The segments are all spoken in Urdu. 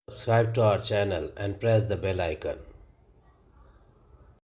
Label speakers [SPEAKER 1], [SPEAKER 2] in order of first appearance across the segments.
[SPEAKER 1] Subscribe to our channel and press the bell icon.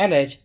[SPEAKER 1] LH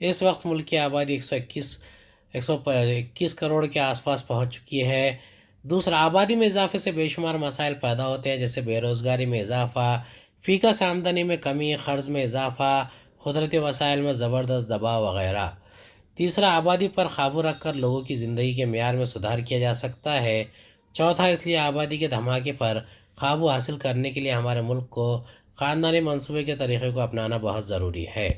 [SPEAKER 1] اس وقت ملک کی آبادی 121 کروڑ کے آس پاس پہنچ چکی ہے۔ دوسرا، آبادی میں اضافے سے بے شمار مسائل پیدا ہوتے ہیں، جیسے بے روزگاری میں اضافہ، فی کس آمدنی میں کمی، قرض میں اضافہ، قدرتی وسائل میں زبردست دباؤ وغیرہ۔ تیسرا، آبادی پر قابو رکھ کر لوگوں کی زندگی کے معیار میں سدھار کیا جا سکتا ہے۔ چوتھا، اس لیے آبادی کے دھماکے پر قابو حاصل کرنے کے لیے ہمارے ملک کو خاندانی منصوبے کے طریقے کو اپنانا بہت ضروری ہے۔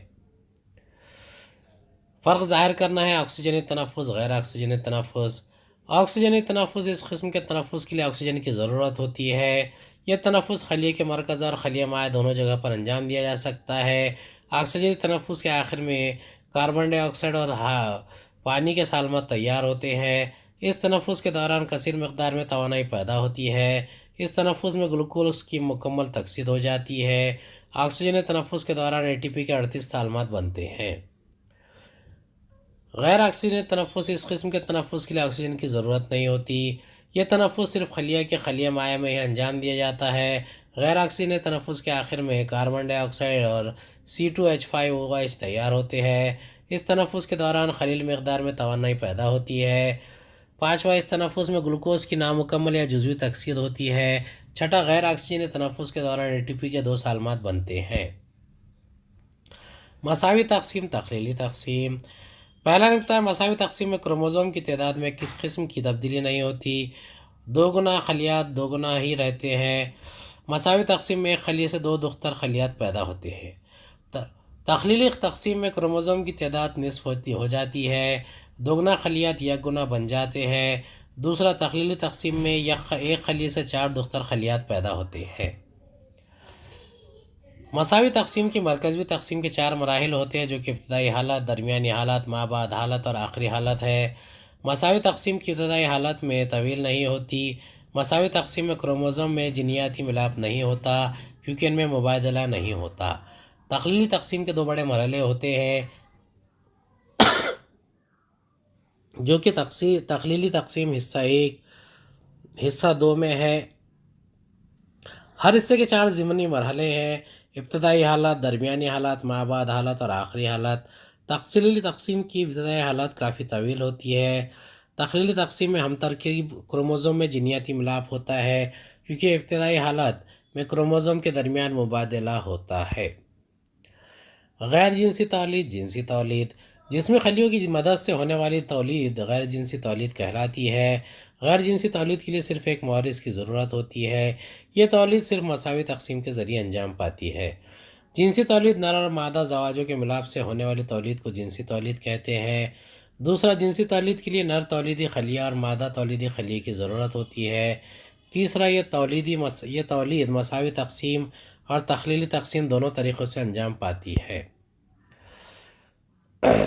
[SPEAKER 1] فرق ظاہر کرنا ہے آکسیجنی تنفس، غیر آکسیجنی تنفس۔ آکسیجنی تنفس، اس قسم کے تنفس کے لیے آکسیجن کی ضرورت ہوتی ہے۔ یہ تنفس خلیے کے مرکز اور خلیے مائع دونوں جگہ پر انجام دیا جا سکتا ہے۔ آکسیجنی تنفس کے آخر میں کاربن ڈائی آکسائڈ اور پانی کے سالمات تیار ہوتے ہیں۔ اس تنفس کے دوران کثیر مقدار میں توانائی پیدا ہوتی ہے۔ اس تنفس میں گلوکوز کی مکمل تکثیر ہو جاتی ہے۔ آکسیجنی تنفس کے دوران اے ٹی پی کے 38 سالمات بنتے ہیں۔ غیر آکسیجنی تنفس، اس قسم کے تنفس کے لیے آکسیجن کی ضرورت نہیں ہوتی۔ یہ تنفس صرف خلیہ کے خلیہ مائع میں ہی انجام دیا جاتا ہے۔ غیر آکسیجنی تنفس کے آخر میں کاربن ڈائی آکسائڈ اور C2H5OH تیار ہوتے ہیں۔ اس تنفس کے دوران قلیل مقدار میں توانائی پیدا ہوتی ہے۔ پانچواں، اس تنفس میں گلوکوز کی نامکمل یا جزوی تکثیر ہوتی ہے۔ چھٹا، غیر آکسیجنی تنفس کے دوران اے ٹی پی کے 2 سالمات بنتے ہیں۔ مساوی تقسیم، تخلیلی تقسیم۔ پہلا نکتہ ہے، مساوی تقسیم میں کروموزوم کی تعداد میں کس قسم کی تبدیلی نہیں ہوتی۔ 2 گنا خلیات 2 گنا ہی رہتے ہیں۔ مساوی تقسیم میں ایک خلیے سے 2 دختر خلیات پیدا ہوتے ہیں۔ تخلیلی تقسیم میں کروموزوم کی تعداد نصف ہو جاتی ہے، 2 گنا خلیات 1 گنا بن جاتے ہیں۔ دوسرا، تخلیلی تقسیم میں ایک خلیے سے 4 دختر خلیات پیدا ہوتے ہیں۔ مساوی تقسیم کی مرکزی تقسیم کے 4 مراحل ہوتے ہیں، جو کہ ابتدائی حالت، درمیانی حالت، مابعد حالت اور آخری حالت ہے۔ مساوی تقسیم کی ابتدائی حالت میں طویل نہیں ہوتی۔ مساوی تقسیم میں کروموزوم میں جینیاتی ملاپ نہیں ہوتا، کیونکہ ان میں مبادلہ نہیں ہوتا۔ تخلیلی تقسیم کے 2 بڑے مرحلے ہوتے ہیں، جو کہ تخلیلی تقسیم حصہ 1 حصہ 2 میں ہے۔ ہر حصے کے 4 ضمنی مرحلے ہیں: ابتدائی حالت، درمیانی حالت، مابعد حالت اور آخری حالت۔ تخلیلی تقسیم کی ابتدائی حالت کافی طویل ہوتی ہے۔ تخلیلی تقسیم میں ہم ترکیب کروموزوم میں جینیاتی ملاپ ہوتا ہے، کیونکہ ابتدائی حالت میں کروموزوم کے درمیان مبادلہ ہوتا ہے۔ غیر جنسی تولید، جنسی تولید، جس میں خلیوں کی مدد سے ہونے والی تولید غیر جنسی تولید کہلاتی ہے۔ غیر جنسی تولید کے لیے صرف ایک مورث کی ضرورت ہوتی ہے۔ یہ تولید صرف مساوی تقسیم کے ذریعے انجام پاتی ہے۔ جنسی تولید، نر اور مادہ زواجوں کے ملاپ سے ہونے والی تولید کو جنسی تولید کہتے ہیں۔ دوسرا، جنسی تولید کے لیے نر تولیدی خلیہ اور مادہ تولیدی خلیہ کی ضرورت ہوتی ہے۔ تیسرا، یہ تولید مساوی تقسیم اور تخلیلی تقسیم دونوں طریقوں سے انجام پاتی ہے۔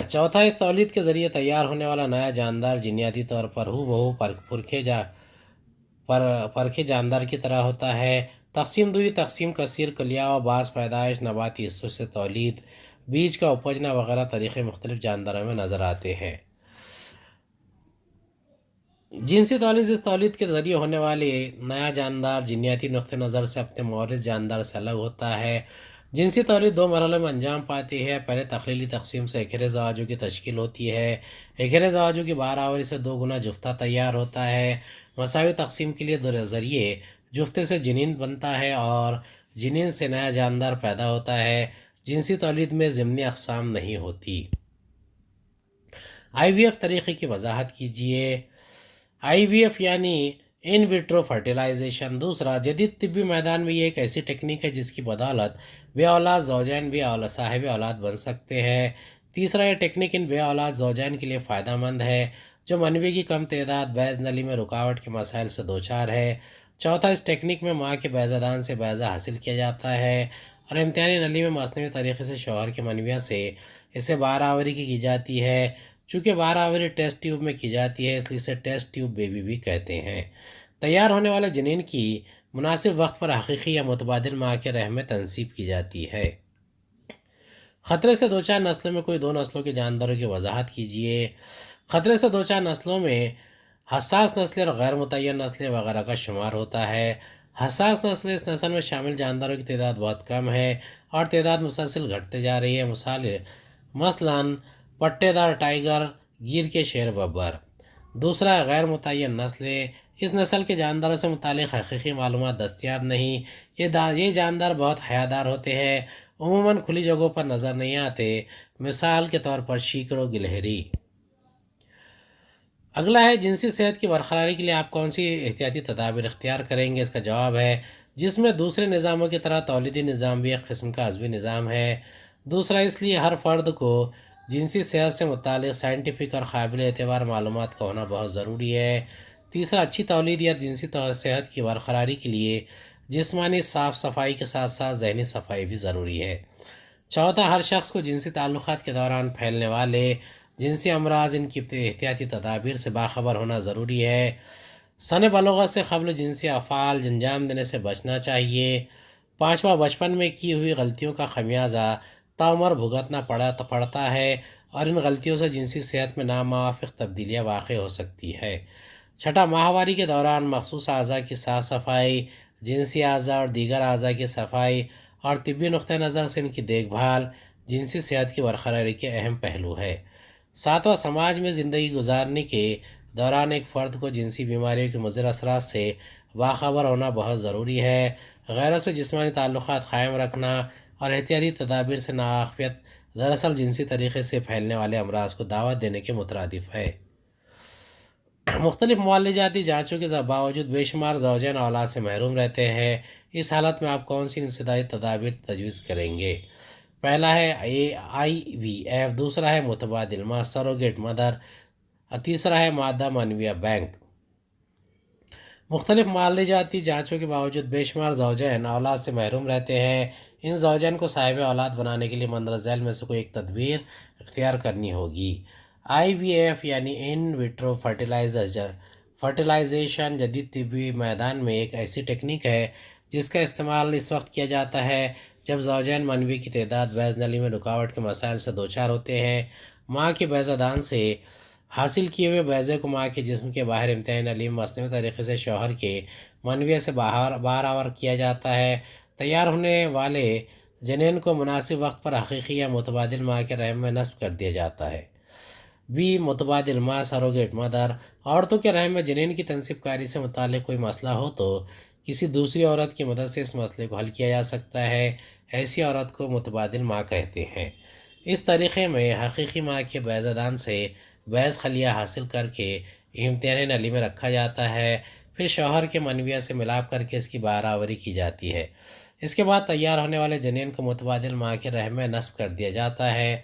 [SPEAKER 1] چوتھا، اس تولید کے ذریعے تیار ہونے والا نیا جاندار جینیاتی طور پر ہو بہو پرکھے جاندار کی طرح ہوتا ہے۔ تقسیم دوئی، تقسیم کثیر کلیہ و بعض پیدائش نباتی حصوں سے تولید، بیج کا اپجنا وغیرہ طریقے مختلف جانداروں میں نظر آتے ہیں۔ جنسی تولید، اس تولید کے ذریعے ہونے والے نیا جاندار جینیاتی نقطہ نظر سے اپنے مورث جاندار سے الگ ہوتا ہے۔ جنسی تولید 2 مرحلوں میں انجام پاتی ہے۔ پہلے، تخلیلی تقسیم سے ایکھرے زواجوں کی تشکیل ہوتی ہے۔ ایکھرے زواجوں کی باہر آوری سے 2 گنا جفتہ تیار ہوتا ہے۔ مساوی تقسیم کے لیے ذریعے جفتے سے جنین بنتا ہے اور جنین سے نیا جاندار پیدا ہوتا ہے۔ جنسی تولید میں ضمنی اقسام نہیں ہوتی۔ IVF طریقے کی وضاحت کیجیے۔ IVF یعنی ان ویٹرو فرٹیلائزیشن۔ دوسرا، جدید طبی میدان میں یہ ایک ایسی ٹیکنیک ہے جس کی بدولت بے اولاد زوجین بھی صاحب اولاد بن سکتے ہیں۔ تیسرا، یہ ٹیکنیک ان بے اولاد زوجین کے لیے فائدہ مند ہے جو منوی کی کم تعداد، بیض نلی میں رکاوٹ کے مسائل سے دوچار ہے۔ چوتھا، اس ٹیکنیک میں ماں کے بیضادان سے بیضہ حاصل کیا جاتا ہے اور امتحانی نلی میں مصنوعی طریقے سے شوہر کے منویہ سے اسے باہر آوری کی جاتی ہے۔ چونکہ باہر آوری ٹیسٹ ٹیوب میں کی جاتی ہے، اس لیے اسے ٹیسٹ ٹیوب بیبی بھی کہتے ہیں۔ تیار ہونے والے جنین کی مناسب وقت پر حقیقی یا متبادل ماں کے رحم میں تنصیب کی جاتی ہے۔ خطرے سے دوچار نسلوں میں کوئی 2 نسلوں کے جانداروں کی وضاحت کیجیے۔ خطرے سے دوچار نسلوں میں حساس نسلیں اور غیر متعین نسلیں وغیرہ کا شمار ہوتا ہے۔ حساس نسلیں، اس نسل میں شامل جانداروں کی تعداد بہت کم ہے اور تعداد مسلسل گھٹتے جا رہی ہے۔ مثلاً پٹے دار ٹائیگر، گیر کے شیر ببر۔ دوسرا ہے غیر متعین نسلیں، اس نسل کے جانداروں سے متعلق حقیقی معلومات دستیاب نہیں۔ یہ جاندار بہت حیادار ہوتے ہیں، عموماً کھلی جگہوں پر نظر نہیں آتے، مثال کے طور پر شیکڑ و گلہری۔ اگلا ہے جنسی صحت کی برقراری کے لیے آپ کون سی احتیاطی تدابیر اختیار کریں گے؟ اس کا جواب ہے جس میں دوسرے نظاموں کی طرح تولیدی نظام بھی ایک قسم کا عضوی نظام ہے۔ دوسرا، اس لیے ہر فرد کو جنسی صحت سے متعلق سائنٹیفک اور قابل اعتبار معلومات کا ہونا بہت ضروری ہے۔ تیسرا، اچھی تولید یا جنسی صحت کی برقراری کے لیے جسمانی صاف صفائی کے ساتھ ساتھ ذہنی صفائی بھی ضروری ہے۔ چوتھا، ہر شخص کو جنسی تعلقات کے دوران پھیلنے والے جنسی امراض ان کی احتیاطی تدابیر سے باخبر ہونا ضروری ہے۔ سن بلوغت سے قبل جنسی افعال انجام دینے سے بچنا چاہیے۔ پانچواں، بچپن میں کی ہوئی غلطیوں کا خمیازہ تاعمر بھگتنا پڑتا ہے اور ان غلطیوں سے جنسی صحت میں ناموافق تبدیلیاں واقع ہو سکتی ہے۔ چھٹا، ماہواری کے دوران مخصوص اعضاء کی صاف صفائی، جنسی اعضاء اور دیگر اعضاء کی صفائی اور طبی نقطہ نظر سے ان کی دیکھ بھال جنسی صحت کی برقراری کے اہم پہلو ہے۔ ساتواں، سماج میں زندگی گزارنے کے دوران ایک فرد کو جنسی بیماریوں کے مضر اثرات سے باخبر ہونا بہت ضروری ہے۔ غیروں سے جسمانی تعلقات قائم رکھنا اور احتیاطی تدابیر سے ناواقفیت دراصل جنسی طریقے سے پھیلنے والے امراض کو دعوت دینے کے مترادف ہے۔ مختلف معالجاتی جانچوں کے باوجود بے شمار زوجین اولاد سے محروم رہتے ہیں۔ اس حالت میں آپ کون سی انسدادی تدابیر تجویز کریں گے؟ پہلا ہے IVF، دوسرا ہے متبادل ماں سروگیٹ مدر، تیسرا ہے مادہ منویہ بینک۔ مختلف معالجاتی جانچوں کے باوجود بے شمار زوجین اولاد سے محروم رہتے ہیں۔ ان زوجین کو صاحب اولاد بنانے کے لیے مندرجہ ذیل میں سے کوئی ایک تدبیر اختیار کرنی ہوگی۔ IVF یعنی ان ویٹرو فرٹیلائزیشن جدید طبی میدان میں ایک ایسی ٹیکنیک ہے جس کا استعمال اس وقت کیا جاتا ہے جب زوجین منوی کی تعداد بیض نلی میں رکاوٹ کے مسائل سے دوچار ہوتے ہیں۔ ماں کے بیضہ دان سے حاصل کیے ہوئے بیضے کو ماں کے جسم کے باہر انتہائی نلیم مصنوعی طریقے سے شوہر کے منویہ سے باہر آور کیا جاتا ہے۔ تیار ہونے والے جنین کو مناسب وقت پر حقیقی یا متبادل ماں کے رحم میں نصب کر دیا جاتا ہے۔ متبادل ماں سروگیٹ مدر، عورتوں کے رحم میں جنین کی تنصیب کاری سے متعلق کوئی مسئلہ ہو تو کسی دوسری عورت کی مدد سے اس مسئلے کو حل کیا جا سکتا ہے۔ ایسی عورت کو متبادل ماں کہتے ہیں۔ اس طریقے میں حقیقی ماں کے بیضہ دان سے بیض خلیہ حاصل کر کے امتحانی نلی میں رکھا جاتا ہے، پھر شوہر کے منویہ سے ملاپ کر کے اس کی باہر آوری کی جاتی ہے۔ اس کے بعد تیار ہونے والے جنین کو متبادل ماں کے رحم میں نصب کر دیا جاتا ہے۔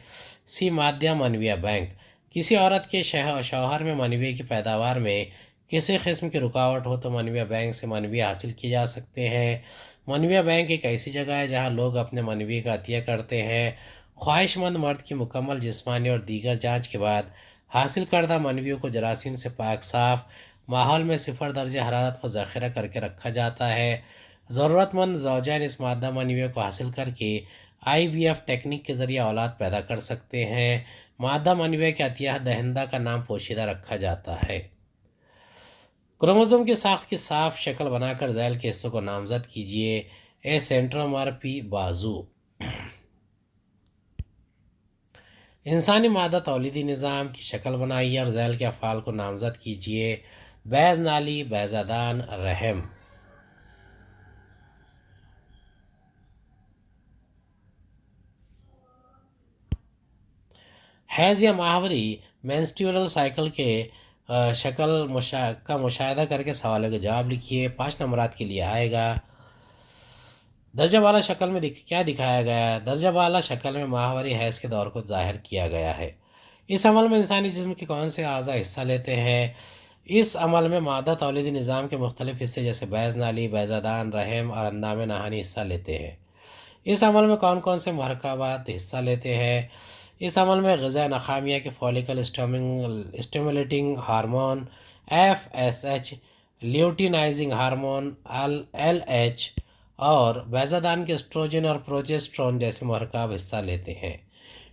[SPEAKER 1] مادہ منویہ بینک، کسی عورت کے شوہر میں منویہ کی پیداوار میں کسی قسم کی رکاوٹ ہو تو منویہ بینک سے منویہ حاصل کیے جا سکتے ہیں۔ منویہ بینک ایک ایسی جگہ ہے جہاں لوگ اپنے منویہ کا عطیہ کرتے ہیں۔ خواہش مند مرد کی مکمل جسمانی اور دیگر جانچ کے بعد حاصل کردہ منویوں کو جراثیم سے پاک صاف ماحول میں 0 درجہ حرارت پر ذخیرہ کر کے رکھا جاتا ہے۔ ضرورت مند زوجین اس مادہ منویہ کو حاصل کر کے IVF ٹیکنیک کے ذریعے اولاد پیدا کر سکتے ہیں۔ مادہ منویہ کے عطیہ دہندہ کا نام پوشیدہ رکھا جاتا ہے۔ کروموزوم کی ساخت کی صاف شکل بنا کر ذیل کے حصوں کو نامزد کیجیے۔ A سینٹرومر، P بازو۔ انسانی مادہ تولیدی نظام کی شکل بنائیے اور ذیل کے افعال کو نامزد کیجیے۔ بیض نالی، بیضہ دان، رحم۔ حیض یا ماہواری مینسٹریول سائیکل کے شکل کا مشاہدہ کر کے سوالوں کے جواب لکھیے۔ 5 نمبرات کے لیے آئے گا۔ درجہ بالا شکل میں کیا دکھایا گیا ہے؟ درجہ بالا شکل میں ماہواری حیض کے دور کو ظاہر کیا گیا ہے۔ اس عمل میں انسانی جسم کے کون سے اعضاء حصہ لیتے ہیں؟ اس عمل میں مادہ تولیدی نظام کے مختلف حصے جیسے بیض نالی، بیضہ دان، رحم اور اندام نہانی حصہ لیتے ہیں۔ اس عمل میں کون کون سے مرکبات حصہ لیتے ہیں؟ اس عمل میں غذائے نخامیہ کے follicle stimulating hormone FSH، luteinizing hormone LH اور بیضہ دان کے اسٹروجن اور پروجسٹرون جیسے مرکب حصہ لیتے ہیں۔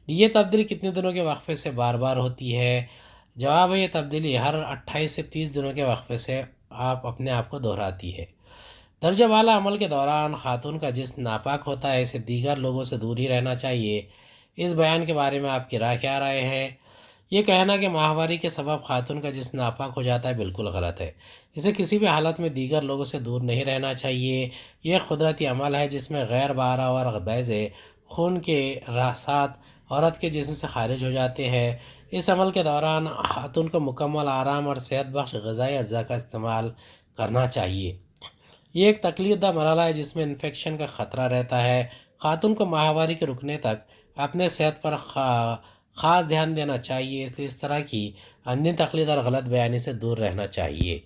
[SPEAKER 1] یہ تبدیلی کتنے دنوں کے وقفے سے بار بار ہوتی ہے؟ جواب ہے یہ تبدیلی ہر 28 سے 30 دنوں کے وقفے سے اپنے آپ کو دہراتی ہے۔ درجہ بالا عمل کے دوران خاتون کا جسم ناپاک ہوتا ہے، اسے دیگر لوگوں سے دور ہی رہنا چاہیے۔ اس بیان کے بارے میں آپ کی رائے کیا رائے ہے؟ یہ کہنا کہ ماہواری کے سبب خاتون کا جسم ناپاک ہو جاتا ہے بالکل غلط ہے۔ اسے کسی بھی حالت میں دیگر لوگوں سے دور نہیں رہنا چاہیے۔ یہ ایک قدرتی عمل ہے جس میں غیر باراور بیض خون کے ساتھ عورت کے جسم سے خارج ہو جاتے ہیں۔ اس عمل کے دوران خاتون کو مکمل آرام اور صحت بخش غذائی اجزاء کا استعمال کرنا چاہیے۔ یہ ایک تکلیف دہ مرحلہ ہے جس میں انفیکشن کا خطرہ رہتا ہے۔ خاتون کو ماہواری کے رکنے تک اپنے صحت پر خاص دھیان دینا چاہیے، اس لیے اس طرح کی اندھی تقلید اور غلط بیانی سے دور رہنا چاہیے۔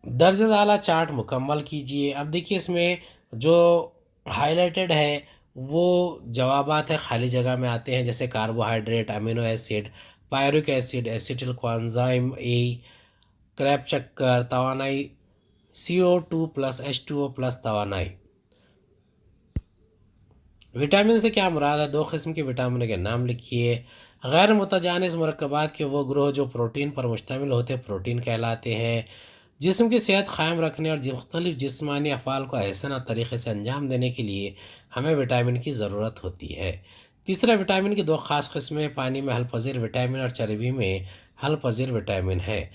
[SPEAKER 1] درجہ ذیل چارٹ مکمل کیجیے۔ اب دیکھیے اس میں جو ہائی لائٹڈ ہے وہ جوابات ہے خالی جگہ میں آتے ہیں، جیسے carbohydrate, amino acid, pyruvic acid, acetyl coenzyme A, Krebs چکر، توانائی CO2+H2O+ توانائی۔ وٹامن سے کیا مراد ہے؟ 2 قسم کے وٹامن کے نام لکھیے۔ غیر متجانس مرکبات کے وہ گروہ جو پروٹین پر مشتمل ہوتے پروٹین کہلاتے ہیں۔ جسم کی صحت قائم رکھنے اور مختلف جسمانی افعال کو احسن طریقے سے انجام دینے کے لیے ہمیں وٹامن کی ضرورت ہوتی ہے۔ تیسرا، وٹامن کی 2 خاص قسمیں پانی میں حل پذیر وٹامن اور چربی میں حل پذیر وٹامن ہے۔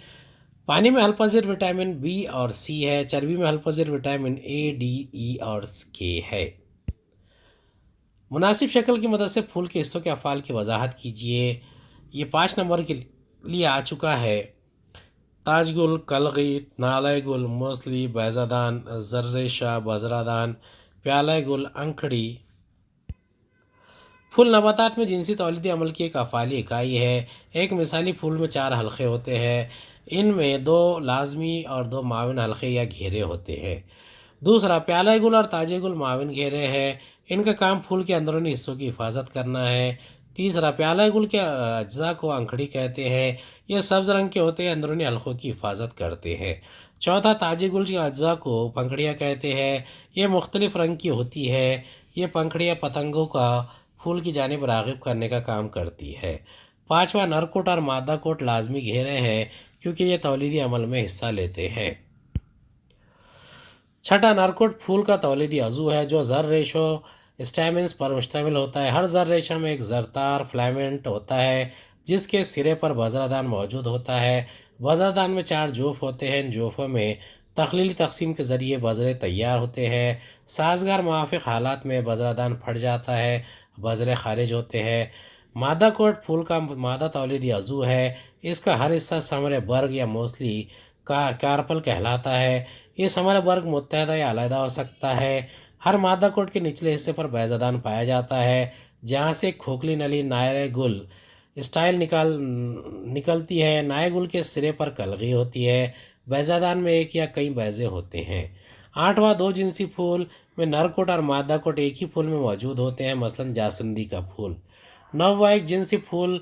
[SPEAKER 1] پانی میں حل پذیر وٹامن B اور C ہے، چربی میں حل پذیر وٹامن A، D، E اور K ہے۔ مناسب شکل کی مدد سے پھول کے حصوں کے افعال کی وضاحت کیجیے۔ یہ 5 نمبر کے لیے آ چکا ہے۔ تاج گل، کلغی، نالہ گل، موسلی، بیضہ دان، زرریشہ، بذرہ دان، پیالہ گل، انکھڑی۔ پھول نباتات میں جنسی تولیدی عمل کی ایک افعالی اکائی ہے۔ ایک مثالی پھول میں 4 حلقے ہوتے ہیں، ان میں 2 لازمی اور 2 معاون حلقے یا گھیرے ہوتے ہیں۔ دوسرا، پیالہ گل اور تاج گل معاون گھیرے ہیں، ان کا کام پھول کے اندرونی حصوں کی حفاظت کرنا ہے۔ تیسرا، پیالہ گل کے اجزاء کو انکھڑی کہتے ہیں، یہ سبز رنگ کے ہوتے ہیں، اندرونی حلقوں کی حفاظت کرتے ہیں۔ چوتھا، تاج گل کے اجزاء کو پنکھڑیاں کہتے ہیں، یہ مختلف رنگ کی ہوتی ہے، یہ پنکھڑیاں پتنگوں کا پھول کی جانب راغب کرنے کا کام کرتی ہے۔ پانچواں، نر کوٹ اور مادہ کوٹ لازمی گھیرے ہیں کیونکہ یہ تولیدی عمل میں حصہ لیتے ہیں۔ چھٹا، نرکوٹ پھول کا تولیدی عضو ہے جو زر ریشوں اسٹیمنز پر مشتمل ہوتا ہے۔ ہر زر ریشہ میں ایک زرتار فلامنٹ ہوتا ہے جس کے سرے پر بذرہ دان موجود ہوتا ہے۔ بذرہ دان میں 4 جوف ہوتے ہیں، ان جوفوں میں تخلیلی تقسیم کے ذریعے بذرے تیار ہوتے ہیں۔ سازگار موافق حالات میں بذرہ دان پھٹ جاتا ہے، بذرے خارج ہوتے ہیں۔ مادہ کوٹ پھول کا مادہ تولیدی عضو ہے، اس کا ہر حصہ ثمر برگ یا موسلی کارپل کہلاتا ہے۔ یہ ثمر برگ متحدہ یا علیحدہ ہو سکتا ہے۔ ہر مادہ کوٹ کے نچلے حصے پر بیضہ دان پایا جاتا ہے جہاں سے کھوکھلی نلی نائے گل اسٹائل نکلتی ہے۔ نائے گل کے سرے پر کلغی ہوتی ہے، بیضہ دان میں ایک یا کئی بیضے ہوتے ہیں۔ 8واں، 2 جنسی پھول میں نر کوٹ اور مادہ کوٹ ایک ہی پھول میں موجود ہوتے ہیں، مثلاً جاسندی کا پھول۔ 9واں، ایک جنسی پھول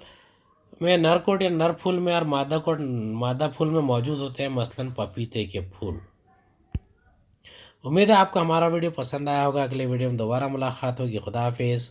[SPEAKER 1] میں نر کوٹ یا نر پھول میں اور مادہ کوٹ مادہ پھول میں موجود ہوتے ہیں، مثلاً پپیتے کے پھول۔ امید ہے آپ کو ہمارا ویڈیو پسند آیا ہوگا۔ اگلے ویڈیو میں دوبارہ ملاقات ہوگی۔ خدا حافظ۔